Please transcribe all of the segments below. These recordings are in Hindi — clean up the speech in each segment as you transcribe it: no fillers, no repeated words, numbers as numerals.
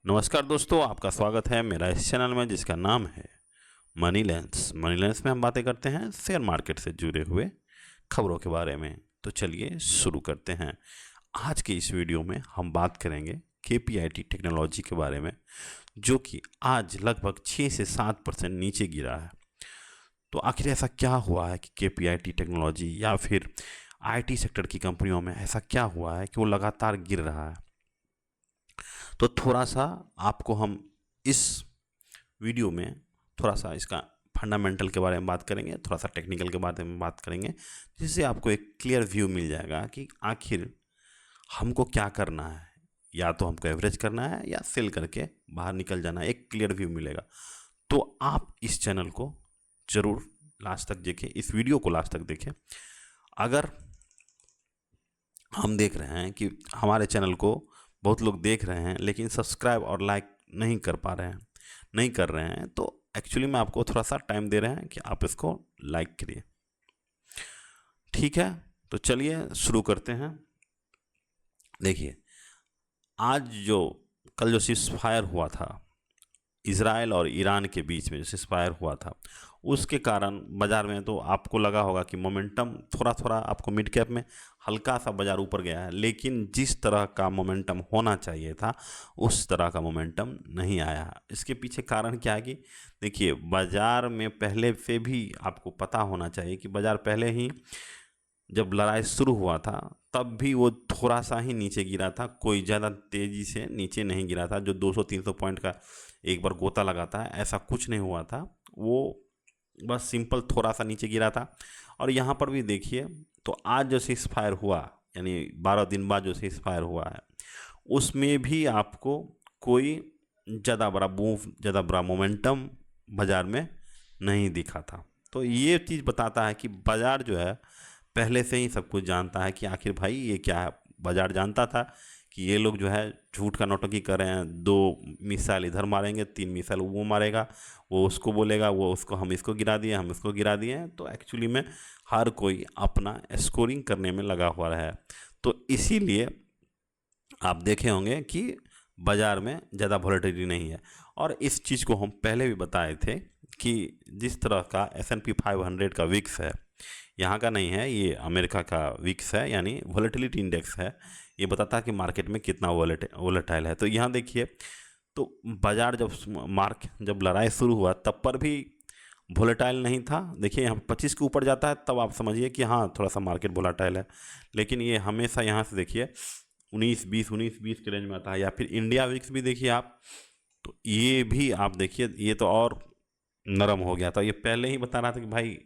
नमस्कार दोस्तों, आपका स्वागत है मेरा इस चैनल में जिसका नाम है मनी लेंस। मनी लेंस में हम बातें करते हैं शेयर मार्केट से जुड़े हुए खबरों के बारे में। तो चलिए शुरू करते हैं। आज के इस वीडियो में हम बात करेंगे केपीआईटी टेक्नोलॉजी के बारे में, जो कि आज लगभग 6 से 7% नीचे गिरा है। तो आखिर ऐसा क्या हुआ है कि केपीआईटी टेक्नोलॉजी या फिर आईटी सेक्टर की कंपनियों में ऐसा क्या हुआ है कि वो लगातार गिर रहा है? तो थोड़ा सा आपको हम इस वीडियो में थोड़ा सा इसका फंडामेंटल के बारे में बात करेंगे, थोड़ा सा टेक्निकल के बारे में बात करेंगे, जिससे आपको एक क्लियर व्यू मिल जाएगा कि आखिर हमको क्या करना है। या तो हमको एवरेज करना है या सेल करके बाहर निकल जाना है, एक क्लियर व्यू मिलेगा। तो आप इस चैनल को ज़रूर लास्ट तक देखें, इस वीडियो को लास्ट तक देखें। अगर हम देख रहे हैं कि हमारे चैनल को बहुत लोग देख रहे हैं लेकिन सब्सक्राइब और लाइक नहीं कर पा रहे हैं, नहीं कर रहे हैं, तो एक्चुअली मैं आपको थोड़ा सा टाइम दे रहे हैं कि आप इसको लाइक करिए। ठीक है, तो चलिए शुरू करते हैं। देखिए, आज जो कल जो सीज फायर हुआ था इज़राइल और ईरान के बीच में, जो सीज फायर हुआ था, उसके कारण बाज़ार में तो आपको लगा होगा कि मोमेंटम थोड़ा थोड़ा आपको मिड कैप में हल्का सा बाज़ार ऊपर गया है, लेकिन जिस तरह का मोमेंटम होना चाहिए था उस तरह का मोमेंटम नहीं आया। इसके पीछे कारण क्या है कि देखिए, बाज़ार में पहले से भी आपको पता होना चाहिए कि बाज़ार पहले ही जब लड़ाई शुरू हुआ था तब भी वो थोड़ा सा ही नीचे गिरा था, कोई ज़्यादा तेज़ी से नीचे नहीं गिरा था। जो 200-300 पॉइंट का एक बार गोता लगाता है, ऐसा कुछ नहीं हुआ था। वो बस सिंपल थोड़ा सा नीचे गिरा था। और यहाँ पर भी देखिए, तो आज जो सीज फायर हुआ, यानी 12 दिन बाद जो सीज फायर हुआ है, उसमें भी आपको कोई ज़्यादा बड़ा मूव, ज़्यादा बड़ा मोमेंटम बाज़ार में नहीं दिखा था। तो ये चीज़ बताता है कि बाज़ार जो है पहले से ही सब कुछ जानता है कि आखिर भाई ये क्या है। बाज़ार जानता था कि ये लोग जो है झूठ का नौटंकी कर रहे हैं, 2 मिसाइल इधर मारेंगे, 3 मिसाइल वो मारेगा, वो उसको बोलेगा, वो उसको, हम इसको गिरा दिए, हम इसको गिरा दिए। तो एक्चुअली में हर कोई अपना स्कोरिंग करने में लगा हुआ है। तो इसीलिए आप देखे होंगे कि बाज़ार में ज़्यादा वॉलेटिलिटी नहीं है। और इस चीज़ को हम पहले भी बताए थे कि जिस तरह का S&P 500 का विक्स है, यहाँ का नहीं है, ये अमेरिका का विक्स है, यानी वॉलेटिलिटी इंडेक्स है। ये बताता है कि मार्केट में कितना वॉलेटाइल है। तो यहाँ देखिए, तो बाज़ार जब लड़ाई शुरू हुआ तब पर भी वॉलेटाइल नहीं था। देखिए, यहाँ 25 के ऊपर जाता है तब आप समझिए कि हाँ, थोड़ा सा मार्केट वॉलेटाइल है। लेकिन ये हमेशा यहाँ से देखिए 19-20 के रेंज में आता है। या फिर इंडिया विक्स भी देखिए आप, तो ये भी आप देखिए, ये तो और नरम हो गया था। ये पहले ही बता रहा था कि भाई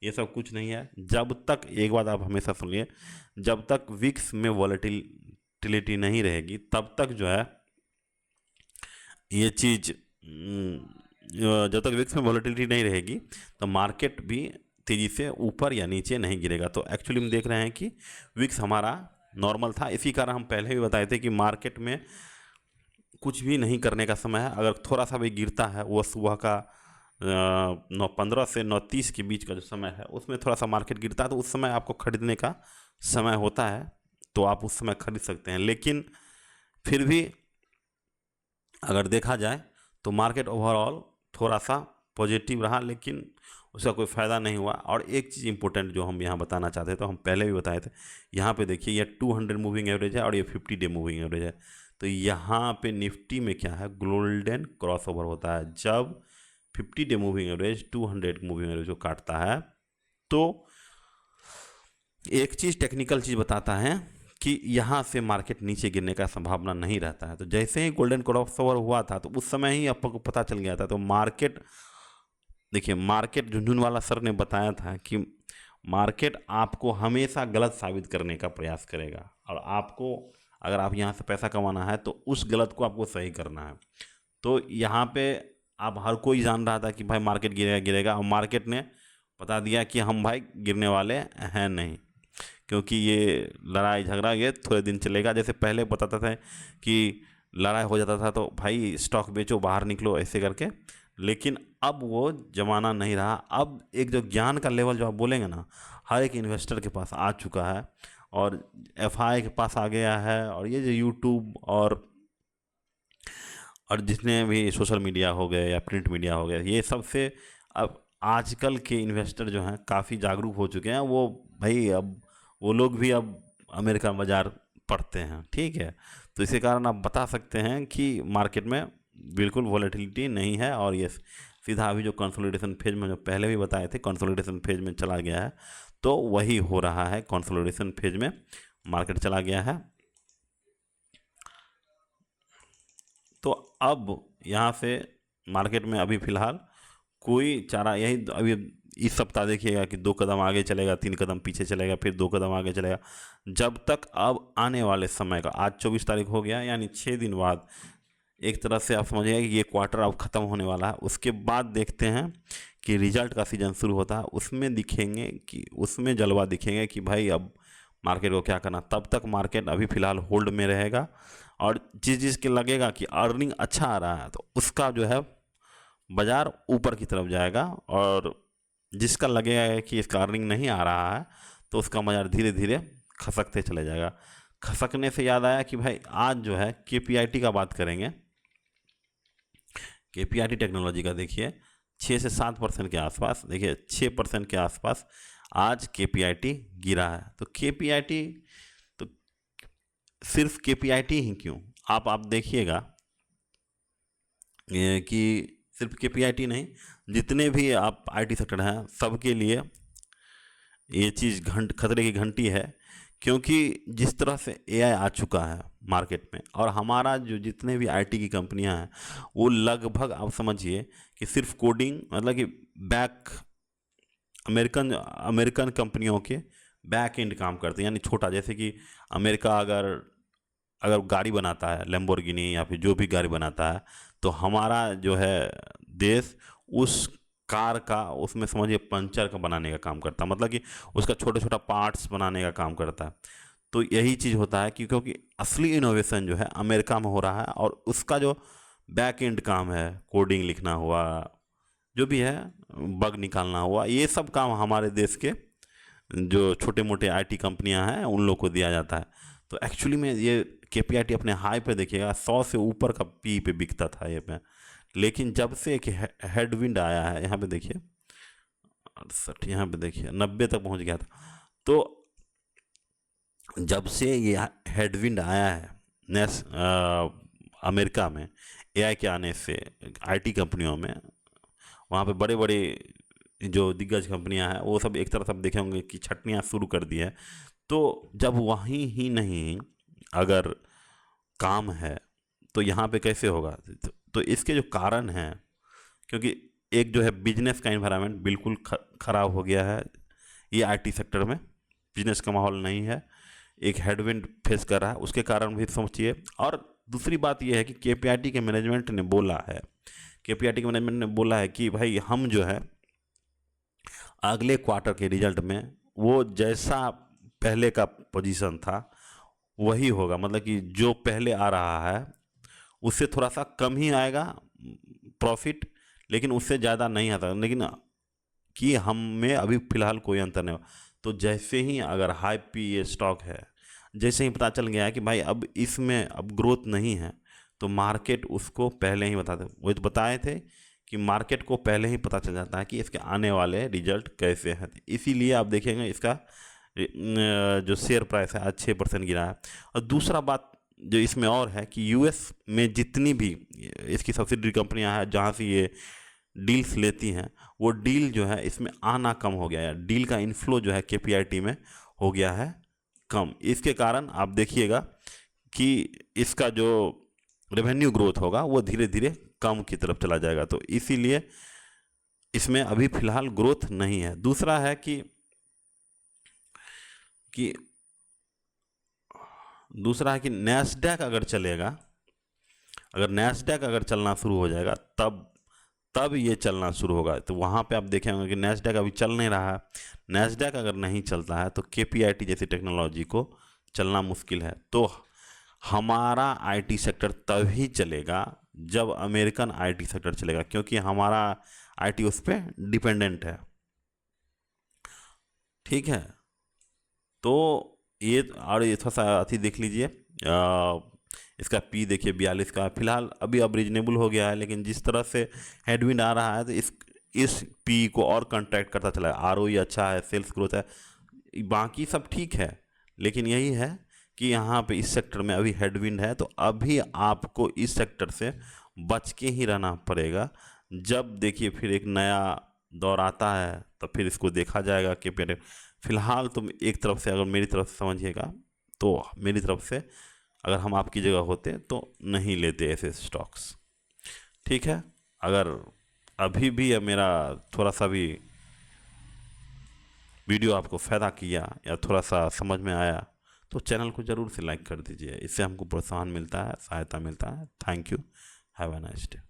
ये सब कुछ नहीं है। जब तक, एक बात आप हमेशा सुनिए, जब तक विक्स में वॉलेटिलिटी नहीं रहेगी तब तक जो है ये चीज़, जब तक विक्स में वॉलेटिलिटी नहीं रहेगी तो मार्केट भी तेज़ी से ऊपर या नीचे नहीं गिरेगा। तो एक्चुअली हम देख रहे हैं कि विक्स हमारा नॉर्मल था। इसी कारण हम पहले भी बताए थे कि मार्केट में कुछ भी नहीं करने का समय है। अगर थोड़ा सा भी गिरता है, वो सुबह का 9:15 से 9:30 के बीच का जो समय है, उसमें थोड़ा सा मार्केट गिरता है, तो उस समय आपको खरीदने का समय होता है, तो आप उस समय खरीद सकते हैं। लेकिन फिर भी अगर देखा जाए तो मार्केट ओवरऑल थोड़ा सा पॉजिटिव रहा, लेकिन उसका कोई फ़ायदा नहीं हुआ। और एक चीज़ इंपॉर्टेंट जो हम यहाँ बताना चाहते थे, तो हम पहले भी बताए थे, यहाँ पे देखिए ये 200 मूविंग एवरेज है और ये 50 डे मूविंग एवरेज है। तो यहाँ पे निफ्टी में क्या है, गोल्डन क्रॉसओवर होता है। जब 50 day moving average 200 moving average को काटता है, तो एक चीज़, टेक्निकल चीज़ बताता है कि यहाँ से मार्केट नीचे गिरने का संभावना नहीं रहता है। तो जैसे ही गोल्डन क्रॉसओवर हुआ था तो उस समय ही आपको पता चल गया था। तो मार्केट, देखिए, मार्केट झुनझुनवाला सर ने बताया था कि मार्केट आपको हमेशा गलत साबित करने का प्रयास करेगा, और आपको, अगर आप यहाँ से पैसा कमाना है तो उस गलत को आपको सही करना है। तो यहाँ पे आप, हर कोई जान रहा था कि भाई मार्केट गिरेगा गिरेगा, और मार्केट ने बता दिया कि हम भाई गिरने वाले हैं नहीं, क्योंकि ये लड़ाई झगड़ा ये थोड़े दिन चलेगा। जैसे पहले बताता था कि लड़ाई हो जाता था तो भाई स्टॉक बेचो, बाहर निकलो, ऐसे करके। लेकिन अब वो ज़माना नहीं रहा। अब एक जो ज्ञान का लेवल जो आप बोलेंगे ना, हर एक इन्वेस्टर के पास आ चुका है, और एफआई के पास आ गया है। और ये जो यूट्यूब और और जितने भी सोशल मीडिया हो गए या प्रिंट मीडिया हो गया, ये सबसे अब आजकल के इन्वेस्टर जो हैं काफ़ी जागरूक हो चुके हैं। वो भाई अब वो लोग भी अब अमेरिका बाज़ार पढ़ते हैं, ठीक है। तो इसी कारण आप बता सकते हैं कि मार्केट में बिल्कुल वॉलेटिलिटी नहीं है, और ये सीधा अभी जो कंसोलिडेशन फेज में, जो पहले भी बताए थे, कंसोलिडेशन फेज में चला गया है। तो वही हो रहा है, कंसोलिडेशन फेज में मार्केट चला गया है। तो अब यहाँ से मार्केट में अभी फ़िलहाल कोई चारा, यही अभी इस सप्ताह देखिएगा कि 2 कदम आगे चलेगा, 3 कदम पीछे चलेगा, फिर 2 कदम आगे चलेगा। जब तक अब आने वाले समय का, आज 24 तारीख हो गया, यानी 6 दिन बाद एक तरह से आप समझिए कि ये क्वार्टर अब ख़त्म होने वाला है। उसके बाद देखते हैं कि रिजल्ट का सीज़न शुरू होता है, उसमें दिखेंगे कि उसमें जलवा दिखेंगे कि भाई अब मार्केट को क्या करना। तब तक मार्केट अभी फ़िलहाल होल्ड में रहेगा, और जिस चीज़ के लगेगा कि अर्निंग अच्छा आ रहा है तो उसका जो है बाज़ार ऊपर की तरफ जाएगा, और जिसका लगेगा कि इसका अर्निंग नहीं आ रहा है तो उसका बाज़ार धीरे धीरे खसकते चले जाएगा। खसकने से याद आया कि भाई आज जो है केपीआईटी का बात करेंगे। केपीआईटी टेक्नोलॉजी का देखिए 6 से 7% के आसपास, देखिए 6% के आसपास आज केपीआईटी गिरा है। तो केपीआईटी, तो सिर्फ केपीआईटी ही क्यों, आप देखिएगा कि सिर्फ केपीआईटी नहीं, जितने भी आप आईटी सेक्टर हैं सबके लिए ये चीज़ खतरे की घंटी है। क्योंकि जिस तरह से एआई आ चुका है मार्केट में, और हमारा जो जितने भी आईटी की कंपनियां हैं वो लगभग आप समझिए कि सिर्फ कोडिंग, मतलब कि बैक, अमेरिकन अमेरिकन कंपनियों के बैक एंड काम करते हैं। यानी छोटा, जैसे कि अमेरिका अगर अगर गाड़ी बनाता है, लैम्बोर्गिनी या फिर जो भी गाड़ी बनाता है, तो हमारा जो है देश उस कार का, उसमें समझिए पंचर का बनाने का काम करता है, मतलब कि उसका छोटा छोटा पार्ट्स बनाने का काम करता है। तो यही चीज़ होता है कि क्योंकि असली इनोवेशन जो है अमेरिका में हो रहा है, और उसका जो बैक एंड काम है, कोडिंग लिखना हुआ, जो भी है, बग निकालना हुआ, ये सब काम हमारे देश के जो छोटे मोटे आईटी कंपनियां हैं उन लोग को दिया जाता है। तो एक्चुअली में ये केपीआईटी अपने हाई पे देखिएगा 100 से ऊपर का पी पे बिकता था ये पे। लेकिन जब से एक हेडविंड आया है, यहाँ पे देखिए 68, यहाँ पे देखिए 90 तक पहुँच गया था। तो जब से ये हेडविंड आया है अमेरिका में एआई के आने से, आईटी कंपनियों में, वहाँ पे बड़े बड़े जो दिग्गज कंपनियां हैं वो सब एक तरह से आप देखे होंगे कि छटनियाँ शुरू कर दी है। तो जब वहीं ही नहीं अगर काम है तो यहाँ पे कैसे होगा। तो इसके जो कारण हैं, क्योंकि एक जो है बिजनेस का एनवायरनमेंट बिल्कुल ख़राब हो गया है, ये आईटी सेक्टर में बिजनेस का माहौल नहीं है, एक हेडविंड फेस कर रहा है, उसके कारण भी समझिए। और दूसरी बात यह है कि केपीआईटी के मैनेजमेंट ने बोला है, केपीआईटी के मैनेजमेंट ने बोला है कि भाई हम जो है अगले क्वार्टर के रिजल्ट में वो जैसा पहले का पोजीशन था वही होगा, मतलब कि जो पहले आ रहा है उससे थोड़ा सा कम ही आएगा प्रॉफिट, लेकिन उससे ज़्यादा नहीं आता, लेकिन कि हम में अभी फ़िलहाल कोई अंतर नहीं हो। तो जैसे ही अगर हाई पी ये स्टॉक है, जैसे ही पता चल गया है कि भाई अब इसमें अब ग्रोथ नहीं है, तो मार्केट उसको पहले ही बताते, वो तो बताए थे कि मार्केट को पहले ही पता चल जाता है कि इसके आने वाले रिजल्ट कैसे हैं। इसीलिए आप देखेंगे इसका जो शेयर प्राइस है आज 6% गिरा है। और दूसरा बात जो इसमें और है कि यूएस में जितनी भी इसकी सब्सिडरी कंपनियां हैं जहां से ये डील्स लेती हैं, वो डील जो है इसमें आना कम हो गया है, डील का इनफ्लो जो है केपीआईटी में हो गया है कम। इसके कारण आप देखिएगा कि इसका जो रेवेन्यू ग्रोथ होगा वो धीरे धीरे कम की तरफ चला जाएगा। तो इसीलिए इसमें अभी फ़िलहाल ग्रोथ नहीं है। दूसरा है कि दूसरा है कि नैस्डैक अगर चलेगा, अगर नैस्डैक अगर चलना शुरू हो जाएगा तब ये चलना शुरू होगा। तो वहाँ पे आप देखेंगे कि नैस्डैक अभी चल नहीं रहा है। नैस्डैक अगर नहीं चलता है तो केपीआईटी जैसी टेक्नोलॉजी को चलना मुश्किल है। तो हमारा आईटी सेक्टर तभी चलेगा जब अमेरिकन आईटी सेक्टर चलेगा, क्योंकि हमारा आईटी उस पर डिपेंडेंट है, ठीक है। तो ये, और ये थोड़ा सा अथी देख लीजिए, इसका पी देखिए 42 का फिलहाल अभी अब रीजनेबल हो गया है, लेकिन जिस तरह से हेडविंड आ रहा है तो इस पी को और कंट्रैक्ट करता चला है। आरओई अच्छा है, सेल्स ग्रोथ है, बाकी सब ठीक है, लेकिन यही है कि यहाँ पे इस सेक्टर में अभी हेडविंड है, तो अभी आपको इस सेक्टर से बच के ही रहना पड़ेगा। जब देखिए फिर एक नया दौर आता है तो फिर इसको देखा जाएगा कि फिलहाल तुम एक तरफ से, अगर मेरी तरफ से समझिएगा तो मेरी तरफ से अगर हम आपकी जगह होते तो नहीं लेते ऐसे स्टॉक्स। ठीक है, अगर अभी भी मेरा थोड़ा सा भी वीडियो आपको फ़ायदा किया या थोड़ा सा समझ में आया तो चैनल को ज़रूर से लाइक कर दीजिए, इससे हमको प्रोत्साहन मिलता है, सहायता मिलता है। Thank you, have a nice day.